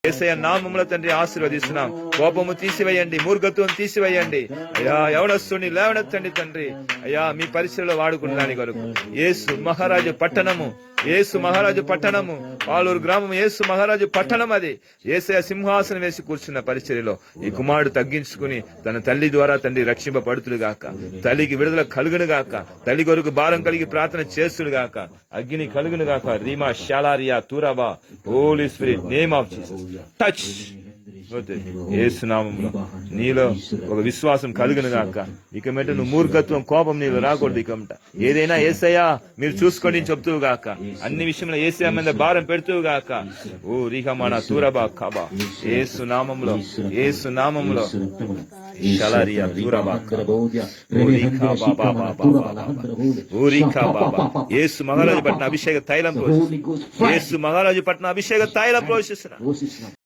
యేసయ్య నామములో తండ్రి ఆశీర్వదిస్తున్నాం. కోపము తీసివేయండి, మూర్ఖత్వం తీసివేయండి అయ్యా. యవనస్తుని లేవనెత్తండి తండ్రి అయ్యా, మీ పరిచయలో వాడుకున్నాని కొరకు. యేసు మహారాజు పట్టణము, యేసు మహారాజు పట్టణము, పాలూరు గ్రామం యేసు మహారాజు పట్టణం. అది యేసయ్య సింహాసనం వేసి కూర్చున్న పరిచర్యలో ఈ కుమారుడు తగ్గించుకుని తన తల్లి ద్వారా తండ్రి రక్షింపబడుతుడుగాక, తల్లికి విడుదల కలుగునుగాక, తల్లి కొరకు భారం కలిగి ప్రార్థన చేస్తుడుగాక, అగ్ని కలుగునుగాక. రీమా షాలారియా తూరాబా holy spirit name of Jesus touch. యేసునామంలో నీలో ఒక విశ్వాసం కలుగును గాక. ఇక మెట నువ్వు మూర్ఖత్వం, కోపం నీలో రాకూడదు. ఇక ఏదైనా యేసయ్యా మీరు చూసుకోండి చెప్తూ గాక. అన్ని విషయంలో యేసయ్య మీద భారం పెడుతూ గాక. ఓ రిహమానా తూరబా కాబా యేసునామంలో, యేసునామంలో షలారియా తూరబా యేసు మహారాజు పట్టిన అభిషేక తైలం పోషిస్తున్నా. యేసు మహారాజు పట్టిన అభిషేక తైలం పోషిస్తున్నా.